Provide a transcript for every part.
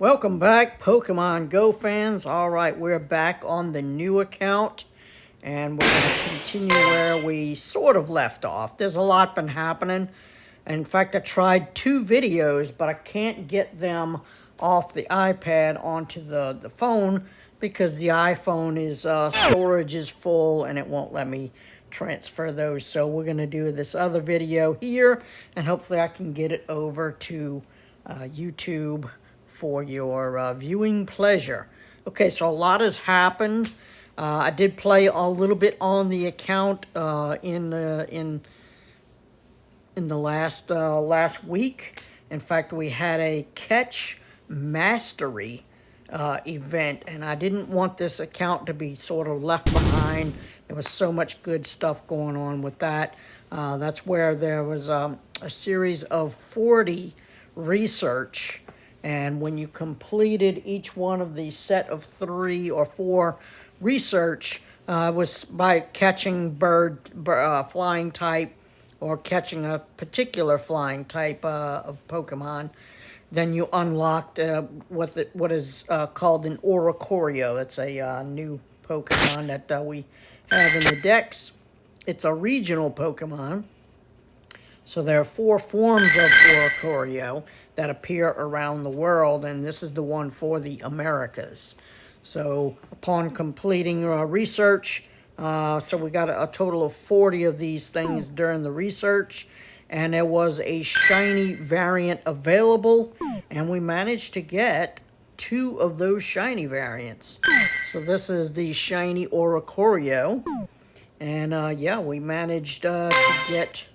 Welcome back, Pokemon Go fans. All right, we're back on the new account, and we're going to continue where we sort of left off. There's a lot been happening. In fact, I tried 2 videos, but I can't get them off the iPad onto the phone because the iPhone is storage is full and it won't let me transfer those. So we're going to do this other video here, and hopefully I can get it over to YouTube for your viewing pleasure. Okay, so a lot has happened. I did play a little bit on the account in the last week. In fact, we had a catch mastery event, and I didn't want this account to be sort of left behind. There was so much good stuff going on with that. That's where there was a series of 40 research, and when you completed each one of the set of 3 or 4 research, was by catching flying type, or catching a particular flying type of Pokemon. Then you unlocked what is called an Oricorio. That's a new Pokemon that we have in the decks. It's a regional Pokemon. So there are 4 forms of Oricorio that appear around the world, and this is the one for the Americas. So upon completing research, so we got a total of 40 of these things during the research, and there was a shiny variant available, and we managed to get 2 of those shiny variants. So this is the shiny Oricorio, and yeah, we managed to get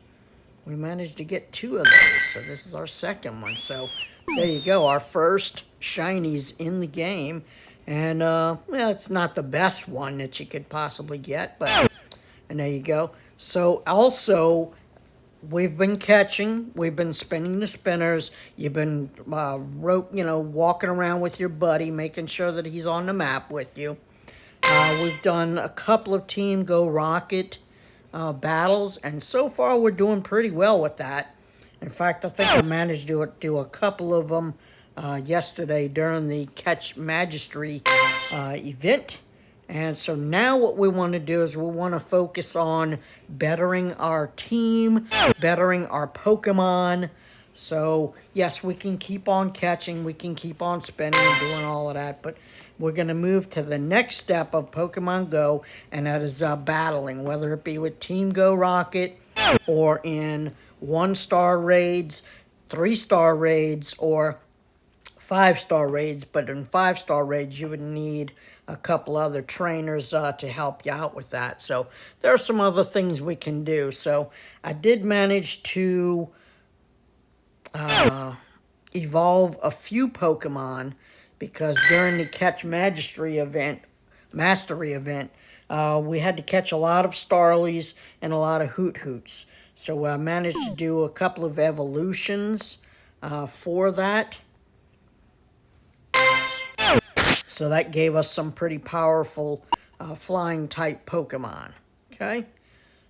2 of those. So this is our second one. So there you go, our first shinies in the game. And well, it's not the best one that you could possibly get, but and there you go. So also, we've been spinning the spinners. You've been walking around with your buddy, making sure that he's on the map with you. We've done a couple of Team Go Rocket battles, and so far we're doing pretty well with that. In fact, I think I managed to do a couple of them yesterday during the Catch Magistry event. And so now what we want to do is we want to focus on bettering our team, bettering our Pokemon. So yes, we can keep on catching, we can keep on spinning and doing all of that, but we're going to move to the next step of Pokemon Go, and that is battling, whether it be with Team Go Rocket or in 1-star raids, 3-star raids, or 5-star raids. But in 5-star raids, you would need a couple other trainers to help you out with that. So there are some other things we can do. So I did manage to evolve a few Pokemon, because during the Catch Mastery event, we had to catch a lot of Starlies and a lot of Hoot Hoots. So I managed to do a couple of evolutions for that. So that gave us some pretty powerful flying type Pokemon. Okay,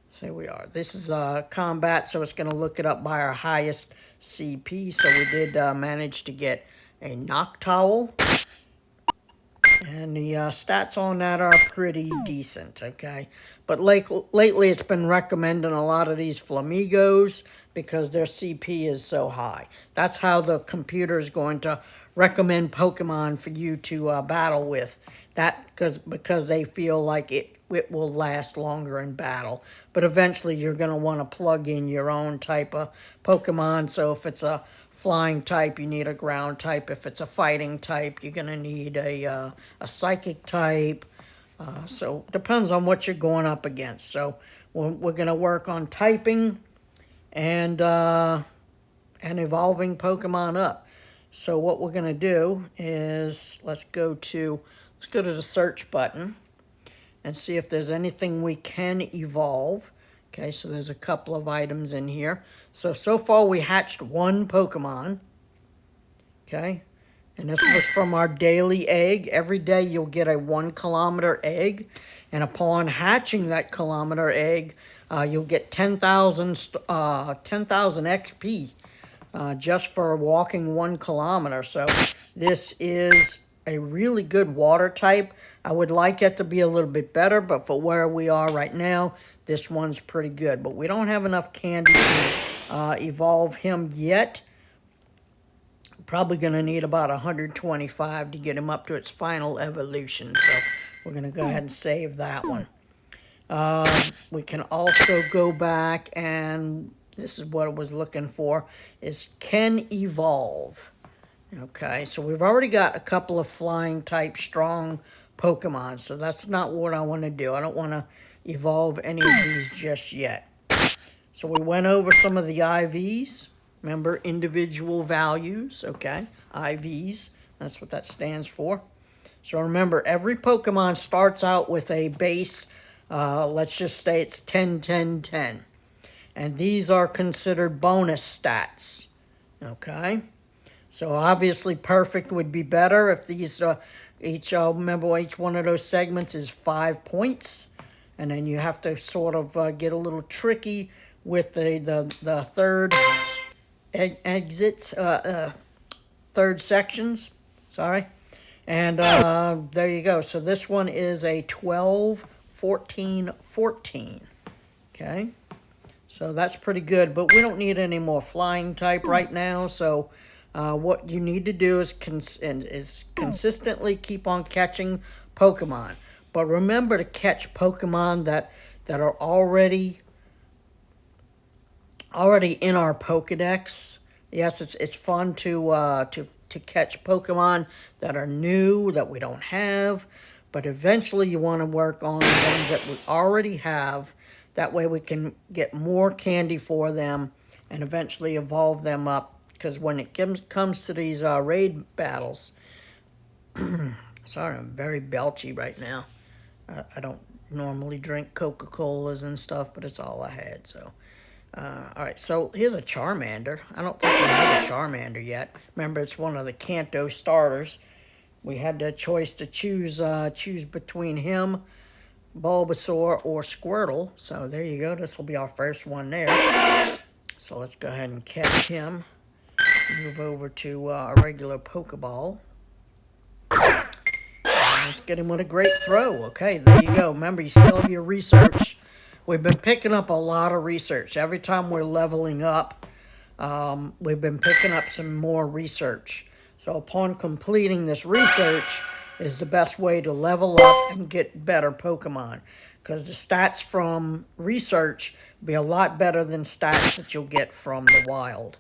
so here we are. This is combat, so it's going to look it up by our highest CP. So we did manage to get a Noctowl, and the stats on that are pretty decent, okay? But lately it's been recommending a lot of these Flamigos because their CP is so high. That's how the computer is going to recommend Pokemon for you to battle with. That because they feel like it will last longer in battle. But eventually you're going to want to plug in your own type of Pokemon. So if it's a flying type, you need a ground type. If it's a fighting type, you're going to need a psychic type. So it depends on what you're going up against. So we're going to work on typing and evolving Pokemon up. So what we're going to do is let's go to the search button and see if there's anything we can evolve. Okay, so there's a couple of items in here. So far we hatched 1 Pokemon. Okay, and this was from our daily egg. Every day you'll get a 1-kilometer egg, and upon hatching that kilometer egg, you'll get 10,000 XP just for walking 1 kilometer. So this is a really good water type. I would like it to be a little bit better, but for where we are right now, this one's pretty good. But we don't have enough candy to evolve him yet. Probably going to need about 125 to get him up to its final evolution. So we're going to go ahead and save that one. We can also go back, and this is what I was looking for, is can evolve. Okay, so we've already got a couple of flying type strong Pokemon, so that's not what I want to do. I don't want to evolve any of these just yet. So we went over some of the IVs. Remember, individual values, okay? IVs, that's what that stands for. So remember, every Pokemon starts out with a base, let's just say it's 10, 10, 10. And these are considered bonus stats, okay? So obviously perfect would be better if these, remember each one of those segments is 5 points. And then you have to sort of get a little tricky with the third exits, third sections, sorry. And there you go. So this one is a 12, 14, 14. Okay. So that's pretty good, but we don't need any more flying type right now. So what you need to do is consistently keep on catching Pokemon. But remember to catch Pokemon that are already in our Pokedex. Yes, it's fun to catch Pokemon that are new, that we don't have, but eventually you want to work on the ones that we already have. That way we can get more candy for them and eventually evolve them up. Because when it comes to these raid battles, sorry, I'm very belchy right now. I don't normally drink Coca-Colas and stuff, but it's all I had, so... all right, so here's a Charmander. I don't think we have a Charmander yet. Remember, it's one of the Kanto starters. We had the choice to choose between him, Bulbasaur, or Squirtle. So there you go. This will be our first one there. So let's go ahead and catch him. Move over to a regular Pokeball. And let's get him with a great throw. Okay, there you go. Remember, you still have your research. We've been picking up a lot of research. Every time we're leveling up, we've been picking up some more research. So upon completing this research is the best way to level up and get better Pokemon. Because the stats from research be a lot better than stats that you'll get from the wild.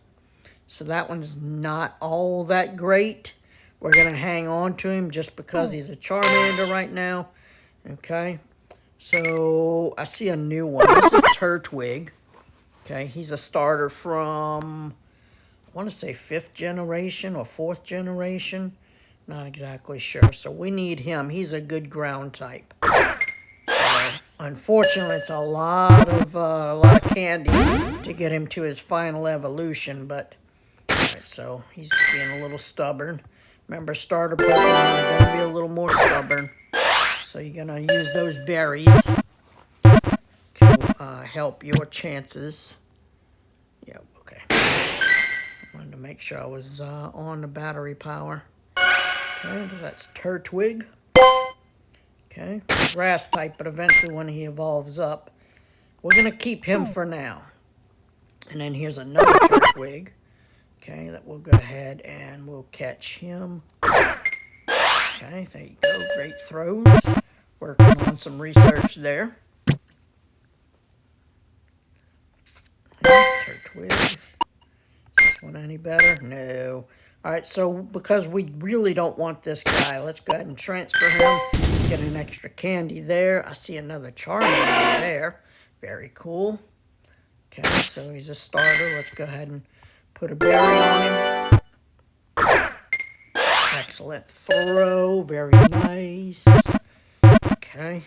So that one's not all that great. We're going to hang on to him just because he's a Charmander right now. Okay. So, I see a new one. This is Turtwig. Okay, he's a starter from, I want to say 5th generation or 4th generation. Not exactly sure. So, we need him. He's a good ground type. So, unfortunately, it's a lot of candy to get him to his final evolution. But, alright, so he's being a little stubborn. Remember, starter Pokemon are going to be a little more stubborn. So you're going to use those berries to help your chances. Yep, okay. I wanted to make sure I was on the battery power. Okay, that's Turtwig. Okay, grass type, but eventually when he evolves up, we're going to keep him for now. And then here's another Turtwig. Okay, that we'll go ahead and we'll catch him. Okay, there you go. Great throws. Working on some research there. Turtwig. Is this one any better? No. Alright, so because we really don't want this guy, let's go ahead and transfer him. Get an extra candy there. I see another Charmander there. Very cool. Okay, so he's a starter. Let's go ahead and put a berry on him. Excellent throw. Very nice. Okay.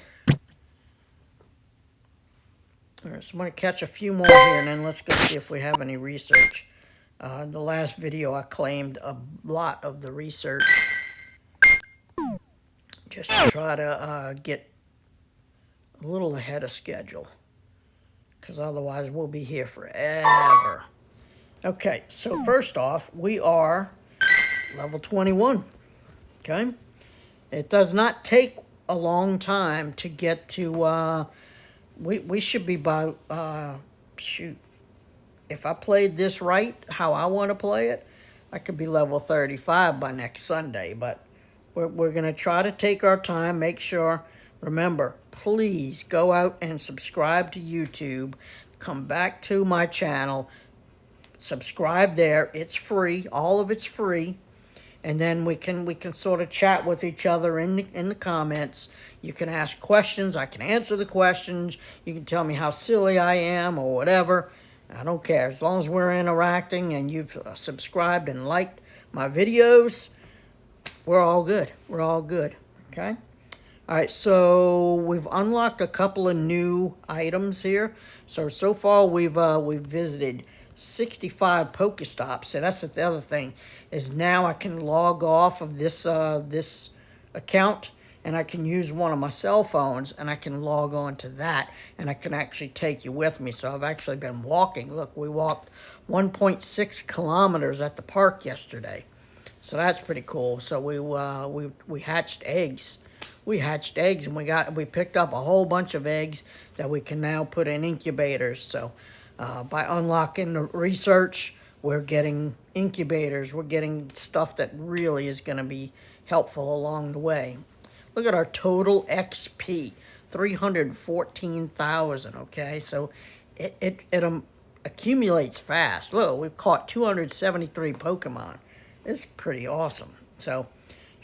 Alright, so I'm going to catch a few more here, and then let's go see if we have any research. The last video, I claimed a lot of the research. Just to try to get a little ahead of schedule. Because otherwise, we'll be here forever. Okay, so first off, we are level 21. Okay? It does not take a long time to get to, we should be by, shoot, if I played this right, how I want to play it, I could be level 35 by next Sunday. But we're going to try to take our time, make sure. Remember, please go out and subscribe to YouTube. Come back to my channel. Subscribe there. It's free. All of it's free. And then we can sort of chat with each other in the comments. You can ask questions. I can answer the questions. You can tell me how silly I am or whatever. I don't care. As long as we're interacting and you've subscribed and liked my videos, we're all good. We're all good. Okay? All right, so we've unlocked a couple of new items here. So far we've visited 65 Pokestops. So that's the other thing, is now I can log off of this this account and I can use one of my cell phones and I can log on to that and I can actually take you with me. So I've actually been walking. Look, we walked 1.6 kilometers at the park yesterday. So that's pretty cool. So we hatched eggs. We hatched eggs and we picked up a whole bunch of eggs that we can now put in incubators. So by unlocking the research, we're getting incubators. We're getting stuff that really is going to be helpful along the way. Look at our total XP, 314,000. Okay, so it accumulates fast. Look, we've caught 273 Pokemon. It's pretty awesome. So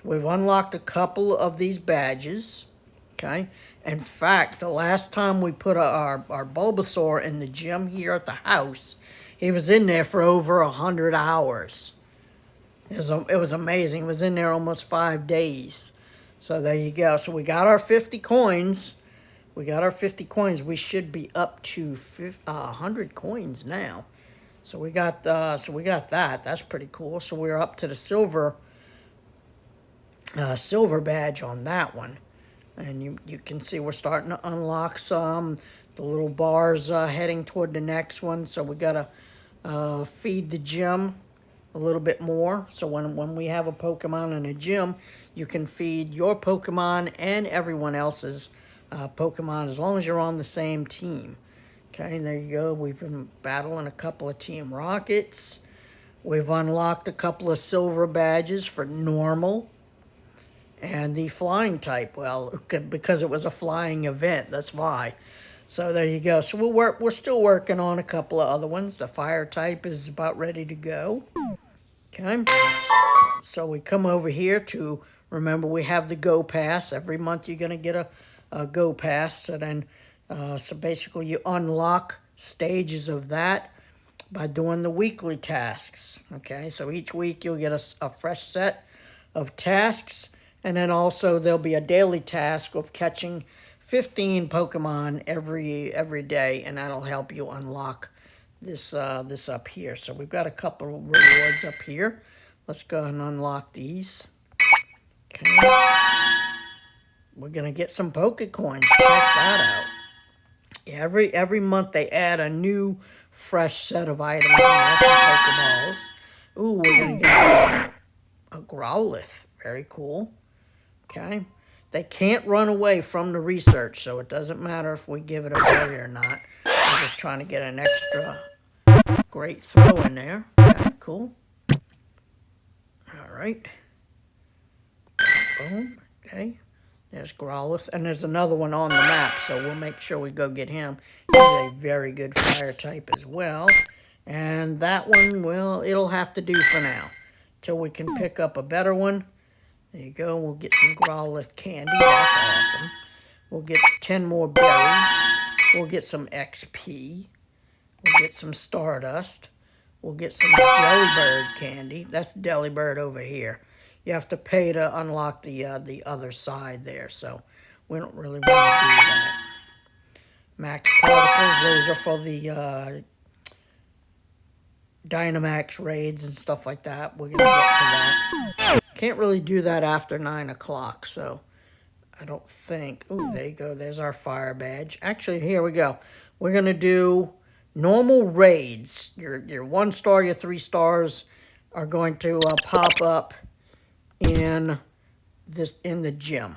we've unlocked a couple of these badges. Okay. In fact, the last time we put our Bulbasaur in the gym here at the house, he was in there for over 100 hours. It was amazing. He was in there almost 5 days. So there you go. So we got our 50 coins. We got our 50 coins. We should be up to 100 coins now. So we got that. That's pretty cool. So we're up to the silver badge on that one. And you can see we're starting to unlock some. The little bars heading toward the next one. So we got to feed the gym a little bit more. So when we have a Pokemon in a gym, you can feed your Pokemon and everyone else's Pokemon as long as you're on the same team. Okay, there you go. We've been battling a couple of Team Rockets. We've unlocked a couple of silver badges for normal. And the flying type, well, because it was a flying event, that's why. So there you go. So we're still working on a couple of other ones. The fire type is about ready to go. Okay. So we come over here to, remember we have the Go Pass. Every month you're going to get a Go Pass. So then, so basically you unlock stages of that by doing the weekly tasks. Okay. So each week you'll get a fresh set of tasks. And then also there'll be a daily task of catching 15 Pokemon every day, and that'll help you unlock this up here. So we've got a couple of rewards up here. Let's go and unlock these. Okay. We're gonna get some Pokecoins. Check that out. Every month they add a new fresh set of items and some Pokeballs. Ooh, we're gonna get a Growlithe. Very cool. Okay, they can't run away from the research, so it doesn't matter if we give it away or not. We're just trying to get an extra great throw in there. Okay, cool. All right. Boom. Okay. There's Growlithe, and there's another one on the map, so we'll make sure we go get him. He's a very good fire type as well. And that one, well, it'll have to do for now, till we can pick up a better one. There you go. We'll get some Growlithe candy. That's awesome. We'll get 10 more berries. We'll get some XP. We'll get some Stardust. We'll get some Delibird candy. That's Delibird over here. You have to pay to unlock the other side there, so we don't really want to do that. Max Particles, those are for the Dynamax raids and stuff like that. We're going to get to that. Can't really do that after 9 o'clock, so I don't think. Ooh, there you go. There's our fire badge. Actually, here we go. We're going to do normal raids, your 1 star, your 3 stars are going to pop up in the gym.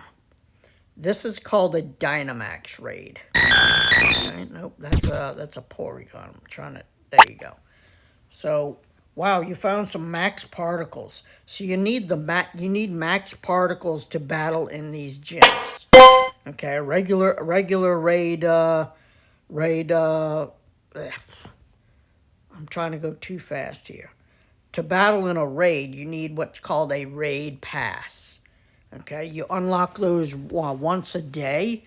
This is called a Dynamax raid. Okay, nope, that's a Porygon. I'm trying to. There you go. So, wow, you found some max particles. So you need max particles to battle in these gyms. Okay, a regular raid raid. I'm trying to go too fast here. To battle in a raid, you need what's called a raid pass. Okay, you unlock those once a day,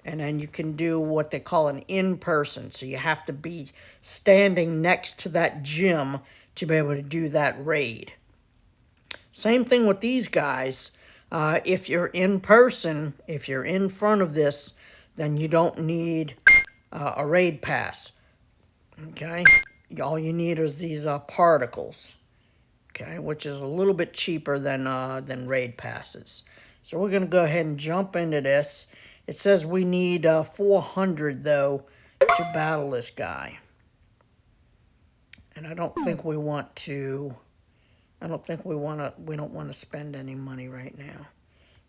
and then you can do what they call an in-person. So you have to be standing next to that gym to be able to do that raid. Same thing with these guys. If you're in person, if you're in front of this, then you don't need a raid pass. Okay, all you need is these particles. Okay, which is a little bit cheaper than raid passes. So we're gonna go ahead and jump into this. It says we need 400 though to battle this guy, and I don't think we want to. I don't think we want to. We don't want to spend any money right now.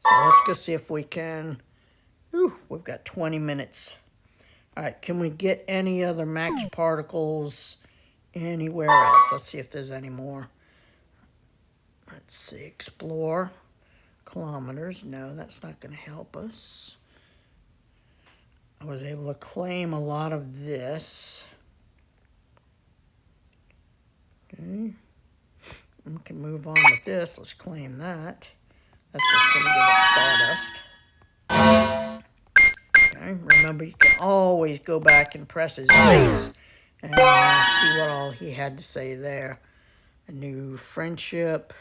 So let's go see if we can. Ooh, we've got 20 minutes. All right, can we get any other max particles anywhere else? Let's see if there's any more. Let's see, explore kilometers. No, that's not going to help us. I was able to claim a lot of this. Okay. We can move on with this. Let's claim that. That's just going to give us Stardust. Okay, remember you can always go back and press his face and see what all he had to say there. A new friendship,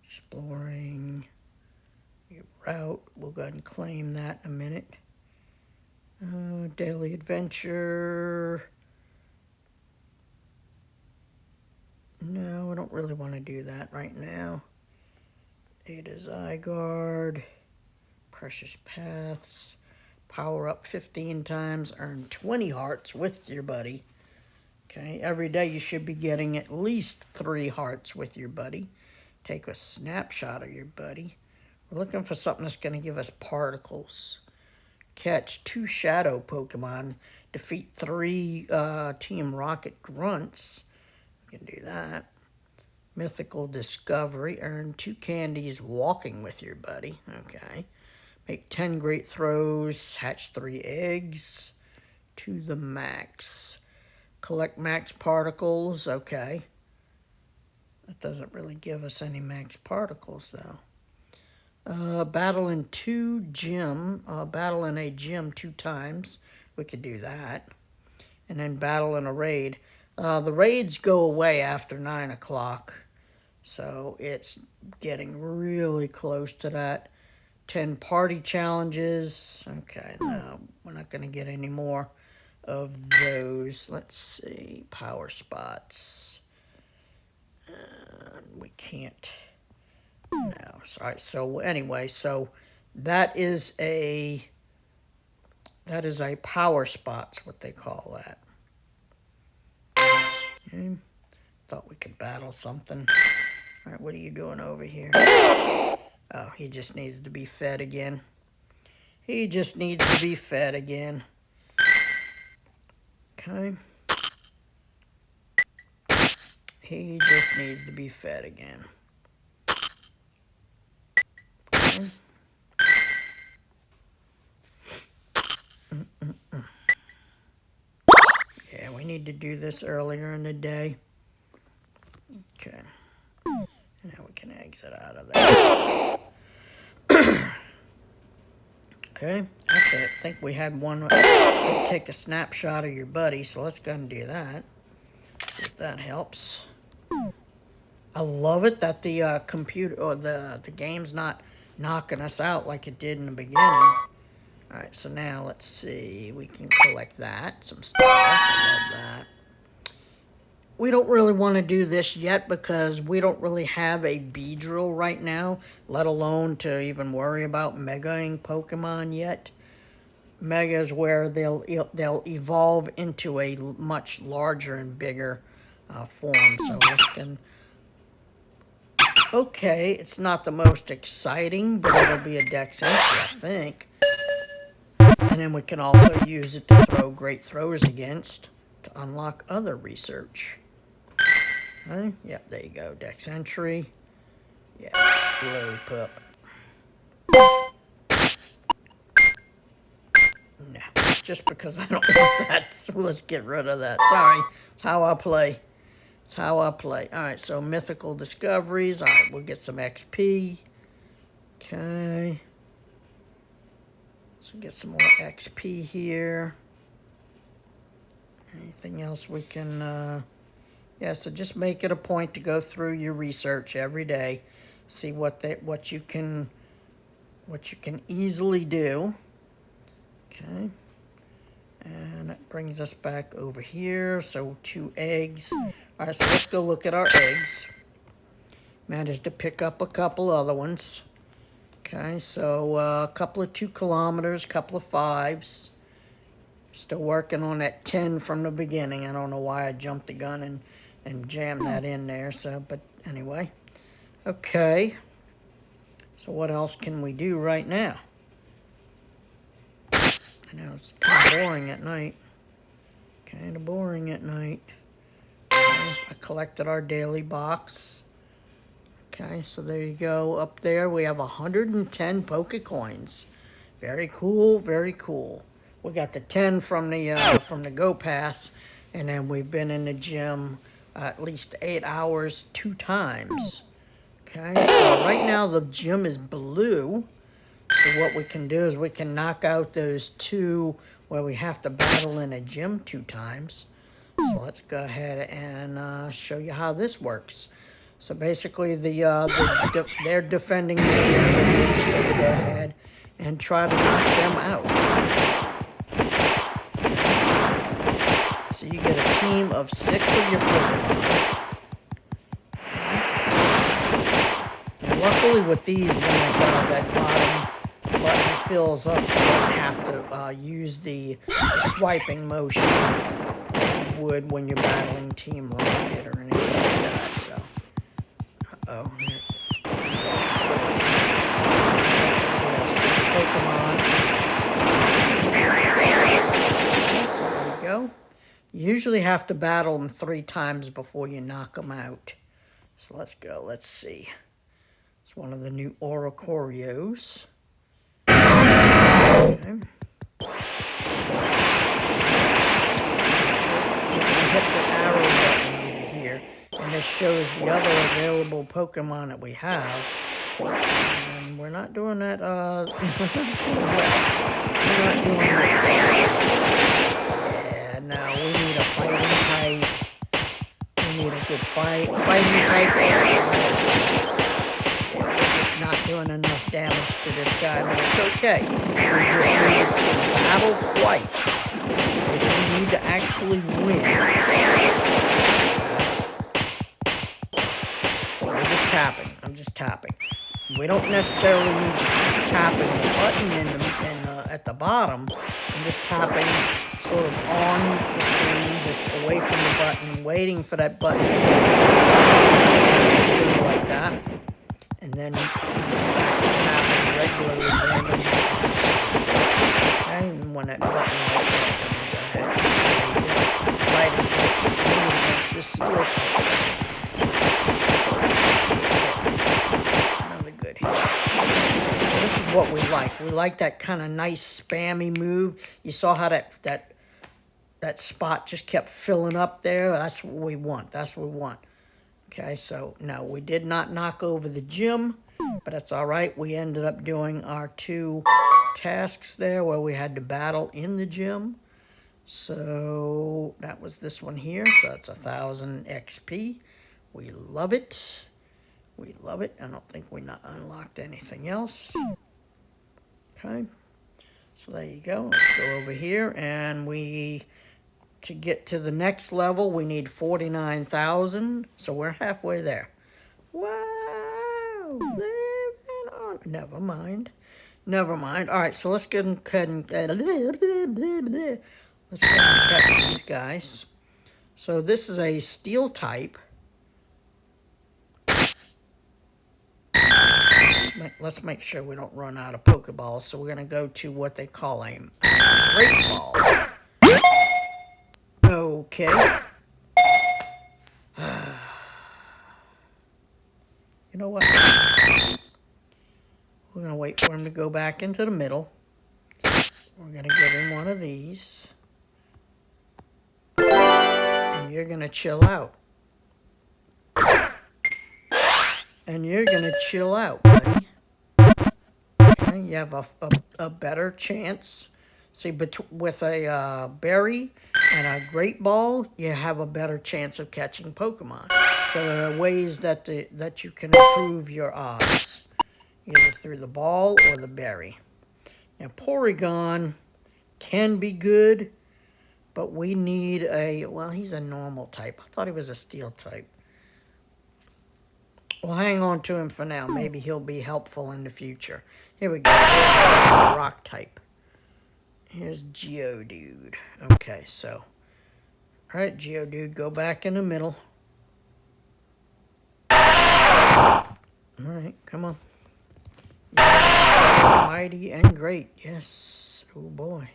exploring, your route. We'll go ahead and claim that in a minute. Daily adventure. No, we don't really want to do that right now. Data Zygarde. Precious Paths. Power up 15 times. Earn 20 hearts with your buddy. Okay, every day you should be getting at least 3 hearts with your buddy. Take a snapshot of your buddy. We're looking for something that's going to give us particles. Catch 2 shadow Pokemon. Defeat 3 Team Rocket grunts. We can do that. Mythical Discovery. Earn 2 candies walking with your buddy. Okay. Make 10 great throws. Hatch 3 eggs to the max. Collect max particles. Okay. That doesn't really give us any max particles though. Battle in a gym 2 times. We could do that. And then battle in a raid. The raids go away after 9 o'clock. So it's getting really close to that. 10 party challenges. Okay, no, we're not going to get any more of those. Let's see. Power spots. We can't. No, sorry. So anyway, so that is a power spot's what they call that. Okay. Thought we could battle something. All right, what are you doing over here? Oh, he just needs to be fed again. He just needs to be fed again. Okay. He just needs to be fed again. Okay. Yeah, we need to do this earlier in the day. Okay. Now we can exit out of there. Okay, that's it. I think we had one. So take a snapshot of your buddy, so let's go and do that. See if that helps. I love it that the computer or the game's not knocking us out like it did in the beginning. All right, so now let's see. We can collect that. Some stars. I love that. We don't really want to do this yet because we don't really have a Beedrill right now, let alone to even worry about megaing Pokemon yet. Mega is where they'll evolve into a much larger and bigger form. So this can, okay, it's not the most exciting, but it'll be a dex entry, I think. And then we can also use it to throw great throws against to unlock other research. Okay, yep, there you go, dex entry. Yeah, lily pup. No, just because I don't want that, so let's get rid of that. Sorry, it's how I play. It's how I play. Alright, so mythical discoveries. Alright, we'll get some XP. Okay. So get some more XP here. Anything else we can, yeah, so just make it a point to go through your research every day. See what you can easily do. Okay. And that brings us back over here. So 2 eggs. Alright, so let's go look at our eggs. Managed to pick up a couple other ones. Okay, so a couple of 2 kilometers, couple of 5s. Still working on that 10 from the beginning. I don't know why I jumped the gun and jammed that in there. So, but anyway. Okay. So what else can we do right now? I know it's kind of boring at night. Kind of boring at night. Okay, I collected our daily box. Okay, so there you go. Up there we have 110 Pokecoins. Very cool, very cool. We got the 10 from the Go Pass, and then we've been in the gym at least 8 hours 2 times. Okay, so right now the gym is blue. So what we can do is we can knock out those 2 where we have to battle in a gym 2 times. So let's go ahead and show you how this works. So basically they're defending the gym, and we're just going to go ahead and try to knock them out. So you get a team of 6 of your Pokemon. And luckily with these, when that bottom button fills up, you don't have to use the swiping motion that you would when you're battling Team Rocket or anything like that. So, uh-oh. Pokemon. So there you go. You usually have to battle them 3 times before you knock them out. So let's go. Let's see. It's one of the new Oricorios. Okay. So we're going to hit the arrow button over here, and this shows the other available Pokemon that we have. And we're not doing that, we're not doing that. Yeah, no, we need a fighting type. We need a good fighting type. We're just not doing enough damage to this guy, but it's okay. We just needed to battle twice. We didn't need to actually win. So we're just tapping. I'm just tapping. We don't necessarily need to keep tapping the button at the bottom. I'm just tapping sort of on the screen, just away from the button, and waiting for that button to do like that. And then I'm just back to tapping regularly randomly. Okay, and when that button lights up, then we go ahead and fighting type against this steel type. Good hit. So this is what we like. We like that kind of nice spammy move. You saw how that spot just kept filling up there. That's what we want. That's what we want. Okay, so no, we did not knock over the gym, but that's all right. We ended up doing our 2 tasks there where we had to battle in the gym. So that was this one here. So it's 1,000 XP. We love it. We love it. I don't think we not unlocked anything else. Okay. So there you go. Let's go over here. And to get to the next level, we need 49,000. So we're halfway there. Wow. Living on. Never mind. Never mind. All right, so let's go ahead and let's go ahead and catch these guys. So this is a steel type. Let's make sure we don't run out of Pokeballs. So we're gonna go to what they call a Great Ball. Okay. You know what? We're gonna wait for him to go back into the middle. We're gonna give him one of these. And you're gonna chill out. And you're gonna chill out, buddy. Okay, you have a better chance. See, with a berry and a great ball, you have a better chance of catching Pokemon. So there are ways that you can improve your odds, either through the ball or the berry. Now, Porygon can be good, but we need well, he's a normal type. I thought he was a steel type. We'll hang on to him for now. Maybe he'll be helpful in the future. Here we go. Here's a rock type. Here's Geodude. Okay, so. Alright, Geodude, go back in the middle. Alright, come on. Yes, mighty and great. Yes. Oh boy.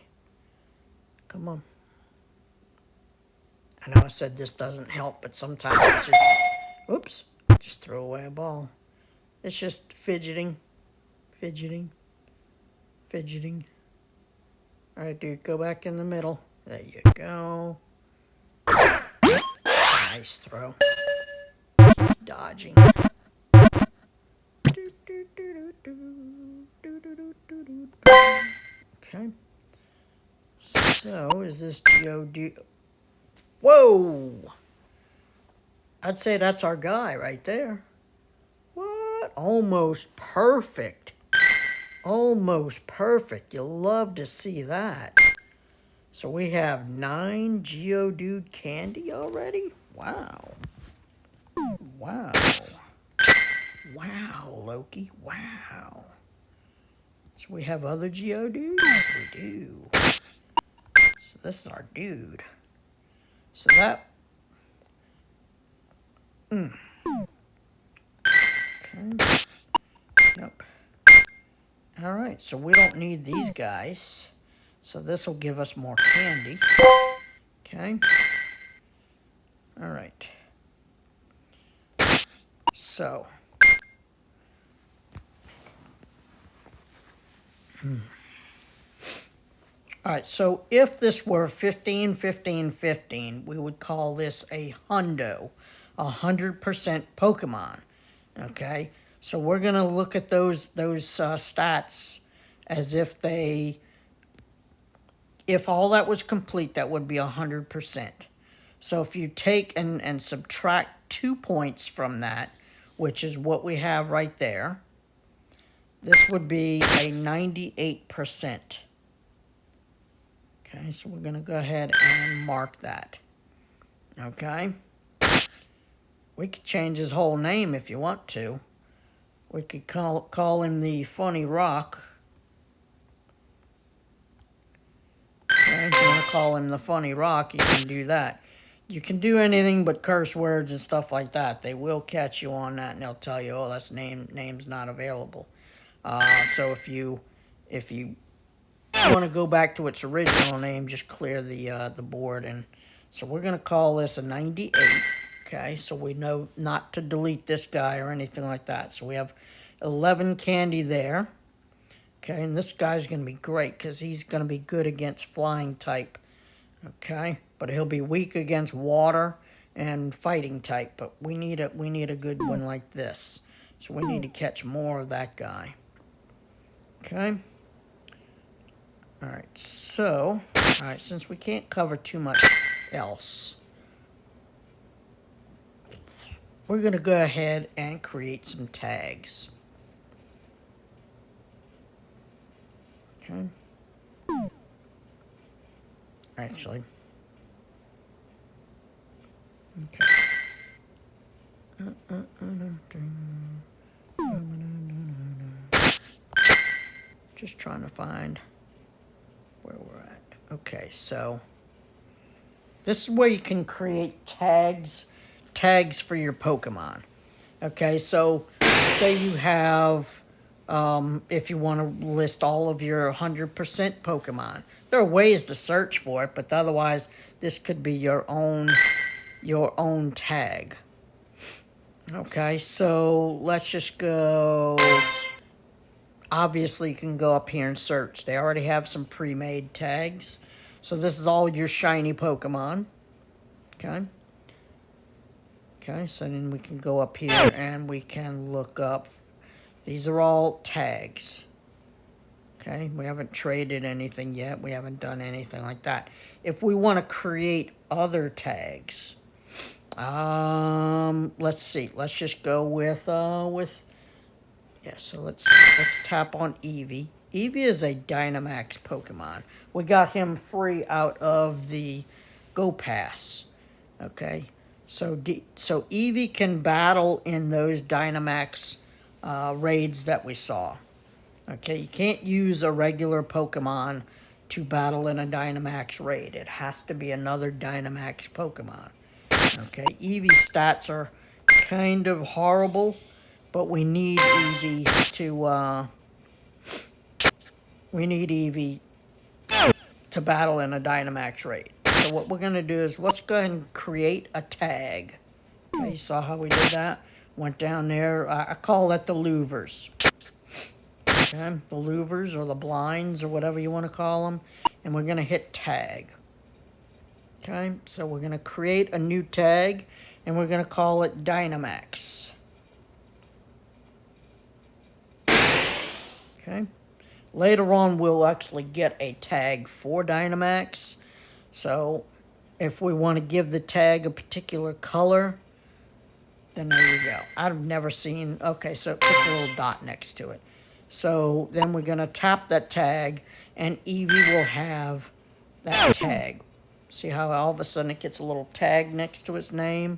Come on. I know I said this doesn't help, but sometimes it's just... Oops. Just throw away a ball. It's just fidgeting. Fidgeting. Fidgeting. Alright, dude, go back in the middle. There you go. Nice throw. Dodging. Okay. So, is this Geodude? Whoa! I'd say that's our guy right there. What? Almost perfect. Almost perfect. You'll love to see that. So we have 9 Geodude candy already? Wow. Wow. Wow, Loki. Wow. So we have other Geodudes? We do. So this is our dude. So that... Okay. Nope. Alright, so we don't need these guys. So this will give us more candy. Okay. Alright. So. Alright, so if this were 15, 15, 15, we would call this a hundo. 100% Pokemon. Okay? So we're going to look at those stats as if they... If all that was complete, that would be 100%. So if you take and subtract 2 points from that, which is what we have right there, this would be a 98%. Okay, so we're going to go ahead and mark that. Okay? We could change his whole name if you want to. We could call him the Funny Rock. Okay, if you want to call him the Funny Rock, you can do that. You can do anything but curse words and stuff like that. They will catch you on that, and they'll tell you, oh, that's name's not available. So if you want to go back to its original name, just clear the board. And so we're going to call this a 98. Okay, so we know not to delete this guy or anything like that. So we have 11 candy there. Okay, and this guy's going to be great because he's going to be good against flying type. Okay, but he'll be weak against water and fighting type. But we need a good one like this. So we need to catch more of that guy. Okay. Alright, so, since we can't cover too much else, we're going to go ahead and create some tags. Okay. Actually. Okay. Just trying to find where we're at. Okay, so this is where you can create tags for your Pokemon. Okay, so say you have, if you want to list all of your 100% Pokemon, there are ways to search for it, but otherwise this could be your own tag. Okay, so let's just go. Obviously, you can go up here and search. They already have some pre-made tags. So this is all your shiny Pokemon. Okay. Okay, so then we can go up here and we can look up. These are all tags. Okay, we haven't traded anything yet. We haven't done anything like that. If we want to create other tags, let's see. Let's just go with yeah. So let's tap on Eevee. Eevee is a Dynamax Pokemon. We got him free out of the Go Pass. Okay, so Eevee can battle in those Dynamax raids that we saw. Okay, you can't use a regular Pokemon to battle in a Dynamax raid. It has to be another Dynamax Pokemon. Okay, Eevee's stats are kind of horrible, but we need Eevee to battle in a Dynamax raid. So what we're going to do is let's go ahead and create a tag. Okay, you saw how we did that? Went down there. I call that the louvers. Okay, the louvers or the blinds or whatever you want to call them. And we're going to hit tag. Okay, so we're going to create a new tag and we're going to call it Dynamax. Okay. Later on, we'll actually get a tag for Dynamax. So if we want to give the tag a particular color, then there you go. I've never seen... Okay, so it puts a little dot next to it. So then we're going to tap that tag, and Eevee will have that tag. See how all of a sudden it gets a little tag next to its name?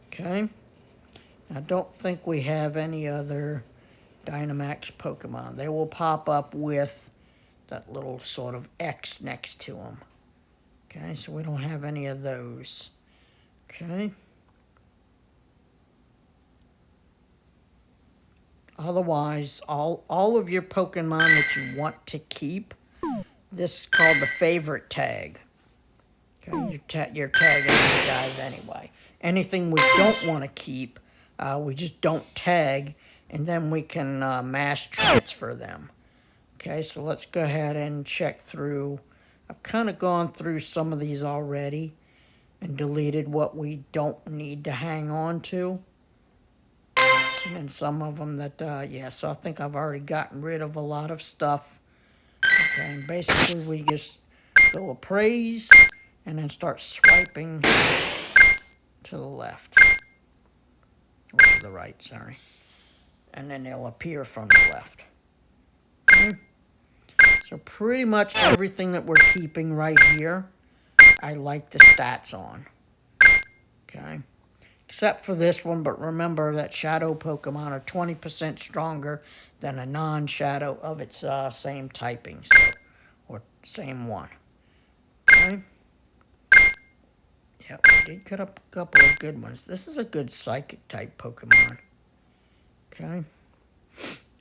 Okay. I don't think we have any other Dynamax Pokemon. They will pop up with that little sort of X next to them. Okay, so we don't have any of those. Okay. Otherwise, all of your Pokemon that you want to keep, this is called the favorite tag. Okay, you're tagging these guys anyway. Anything we don't want to keep, we just don't tag, and then we can mass transfer them. Okay, so let's go ahead and check through. I've kind of gone through some of these already and deleted what we don't need to hang on to. And then some of them that, yeah, so I think I've already gotten rid of a lot of stuff. Okay, and basically we just go appraise and then start swiping to the left. Or to the right, sorry. And then they'll appear from the left. Okay. So pretty much everything that we're keeping right here, I like the stats on. Okay. Except for this one, but remember that Shadow Pokemon are 20% stronger than a non-Shadow of its same typing, so, or same one. Okay. Yep, we did cut up a couple of good ones. This is a good Psychic type Pokemon. Okay.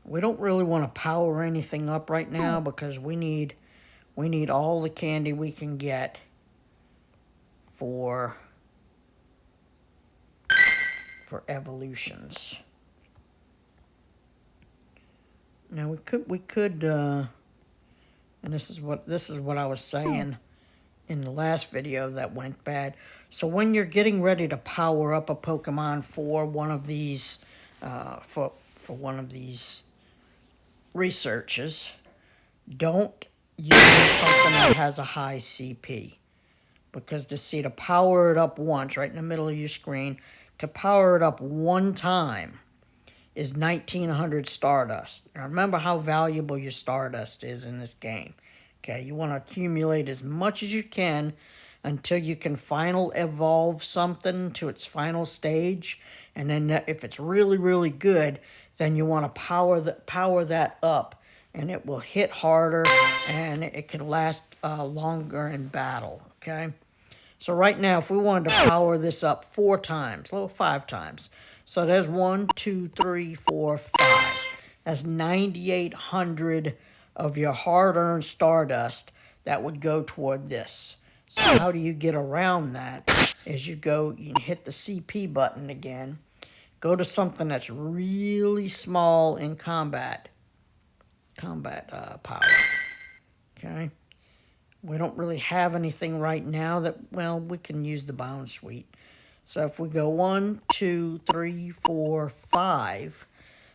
We don't really want to power anything up right now because we need all the candy we can get for evolutions. Now we could and this is what I was saying in the last video that went bad. So when you're getting ready to power up a Pokemon for one of these for one of these researches, don't use something that has a high CP. Because to power it up once, right in the middle of your screen, to power it up one time is 1900 Stardust. Now remember how valuable your Stardust is in this game. Okay, you want to accumulate as much as you can until you can evolve something to its final stage. And then if it's really, really good, then you want to power that up and it will hit harder, and it can last longer in battle, okay? So right now, if we wanted to power this up 4 times, well, 5 times. So there's 1, 2, 3, 4, 5. That's 9,800 of your hard-earned Stardust that would go toward this. So how do you get around that? Is you can hit the CP button again. Go to something that's really small in combat power. Okay. We don't really have anything right now that, well, we can use the bound suite. So if we go 1, 2, 3, 4, 5,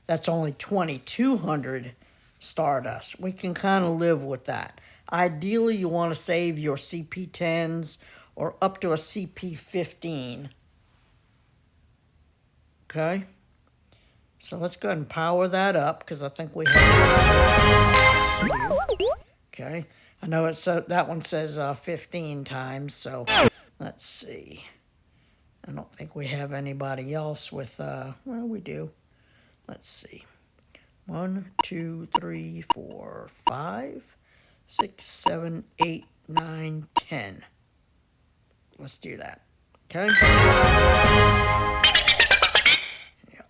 that's only 2,200 Stardust. We can kind of live with that. Ideally, you want to save your CP10s or up to a CP15. Okay. So let's go ahead and power that up because I think we have. Okay. I know it's that one says 15 times, so let's see. I don't think we have anybody else with, well, we do. Let's see. 1, 2, 3, 4, 5, 6, 7, 8, 9, 10. Let's do that. Okay? Yeah.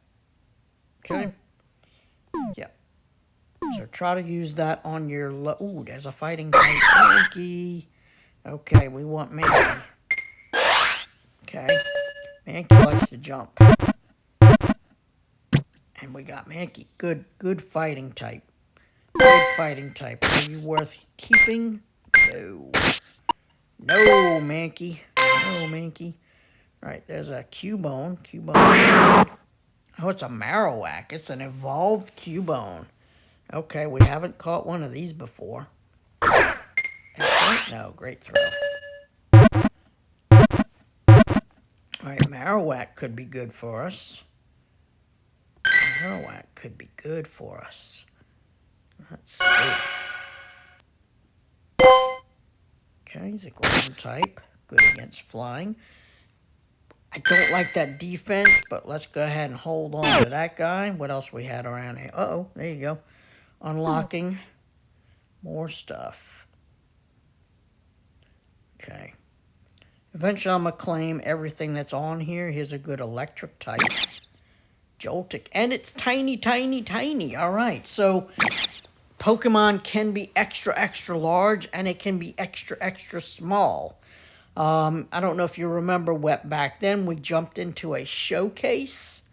Okay? Yeah. So try to use that on your... Ooh, there's a fighting type. Mankey. Okay, we want Mankey. Okay. Mankey likes to jump. And we got Mankey. Good fighting type. Good fighting type. Are you worth keeping? No. No, Mankey. No, Mankey. Alright, there's a Cubone. Cubone. Oh, it's a Marowak. It's an evolved Cubone. Okay, we haven't caught one of these before. Excellent. No, great throw. Alright, Marowak could be good for us. Marowak could be good for us. Let's see. Okay, he's a ground type. Good against flying. I don't like that defense, but let's go ahead and hold on to that guy. What else we had around here? Uh-oh, there you go. Unlocking more stuff. Okay. Eventually, I'm going to claim everything that's on here. Here's a good electric type. Joltik. And it's tiny, tiny, tiny. All right. So, Pokemon can be extra, extra large, and it can be extra, extra small. I don't know if you remember what back then we jumped into a showcase.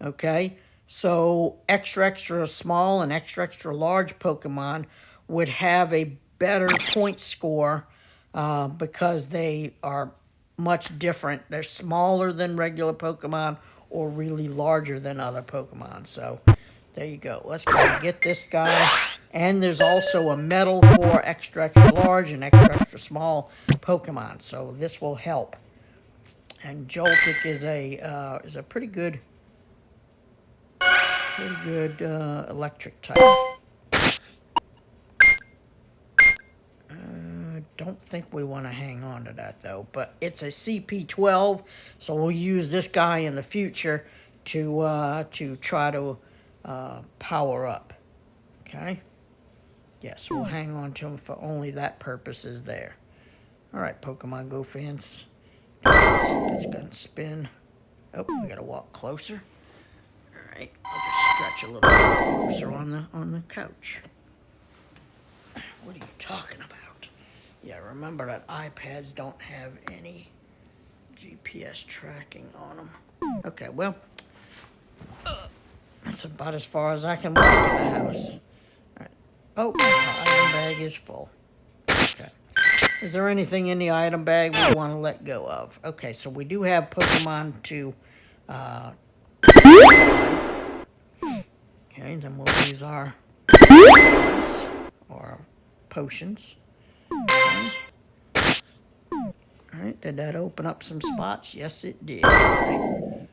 Okay. So, extra, extra small and extra, extra large Pokemon would have a better point score because they are much different. They're smaller than regular Pokemon or really larger than other Pokemon. So, there you go. Let's go and get this guy. And there's also a medal for extra, extra large and extra, extra small Pokemon. So, this will help. And Joltik is a pretty good electric type. Don't think we want to hang on to that though, but it's a CP12, so we'll use this guy in the future to try to power up. Okay. Yes, we'll hang on to him for only that purpose is there. All right, Pokemon Go fans. It's gonna spin. Oh, we gotta walk closer. All right, I'll just stretch a little bit closer on the couch. What are you talking about? Yeah, remember that iPads don't have any GPS tracking on them. Okay, well, that's about as far as I can walk in the house. All right. Oh, the item bag is full. Okay. Is there anything in the item bag we want to let go of? Okay, so we do have Pokemon to... okay, then we'll use our potions. Okay. Alright, did that open up some spots? Yes, it did. Right.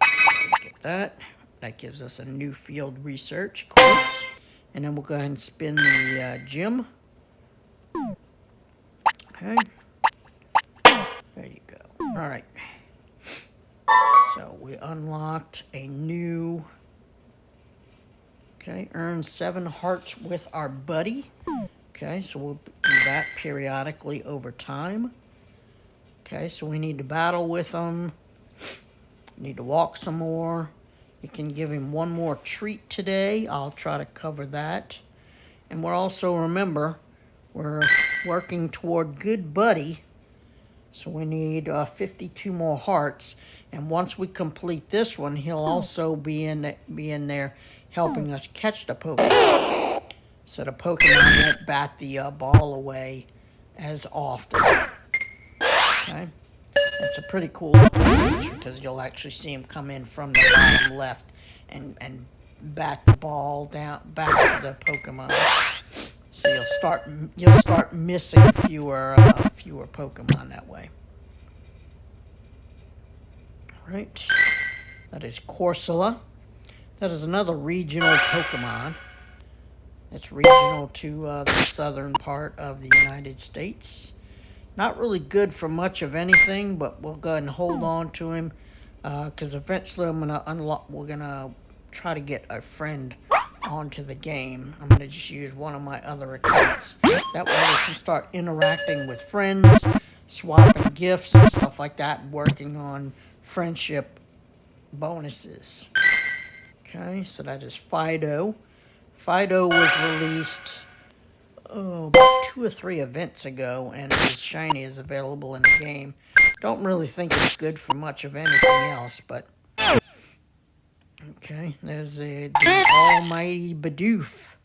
Get that. That gives us a new field research. Cool. And then we'll go ahead and spin the gym. Okay. There you go. Alright. So we unlocked a new... Okay, earn 7 hearts with our buddy. Okay, so we'll do that periodically over time. Okay, so we need to battle with him. Need to walk some more. You can give him one more treat today. I'll try to cover that. And we're also, remember, we're working toward good buddy. So we need 52 more hearts. And once we complete this one, he'll also be in there helping us catch the Pokemon. So the Pokemon won't bat the ball away as often. Okay? It's a pretty cool looking feature because you'll actually see him come in from the bottom left and bat the ball down back to the Pokemon. So you'll start missing fewer Pokemon that way. All right, that is Corsola. That is another regional Pokemon. It's regional to the southern part of the United States. Not really good for much of anything, but we'll go ahead and hold on to him because eventually I'm gonna unlock. We're gonna try to get a friend onto the game. I'm gonna just use one of my other accounts. That way we can start interacting with friends, swapping gifts and stuff like that, working on friendship bonuses. Okay, so that is Fido. Fido was released about 2 or 3 events ago, and his shiny is available in the game. Don't really think it's good for much of anything else, but okay, there's the almighty Bidoof.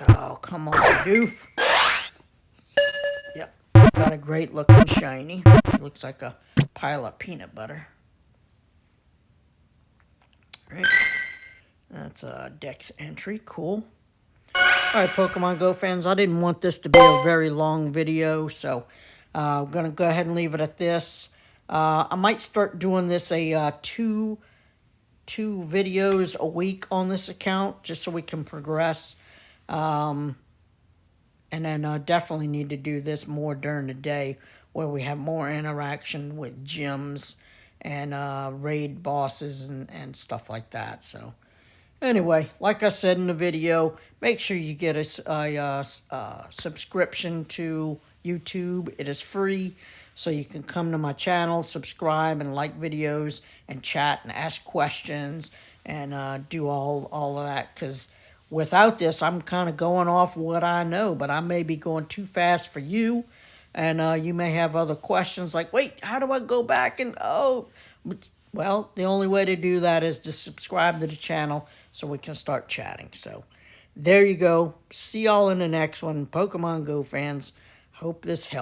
Oh, come on, Bidoof. Yep, got a great looking shiny. It looks like a pile of peanut butter. All right. That's a Dex entry. Cool. Alright, Pokemon Go fans, I didn't want this to be a very long video, so I'm going to go ahead and leave it at this. I might start doing this two videos a week on this account, just so we can progress. And then definitely need to do this more during the day, where we have more interaction with gyms and raid bosses and stuff like that, so... Anyway, like I said in the video, make sure you get a subscription to YouTube. It is free, so you can come to my channel, subscribe, and like videos, and chat, and ask questions, and do all of that. Because without this, I'm kind of going off what I know, but I may be going too fast for you, and you may have other questions like, wait, how do I go back and, well, the only way to do that is to subscribe to the channel so we can start chatting. So, there you go. See y'all in the next one. Pokemon Go fans, hope this helps.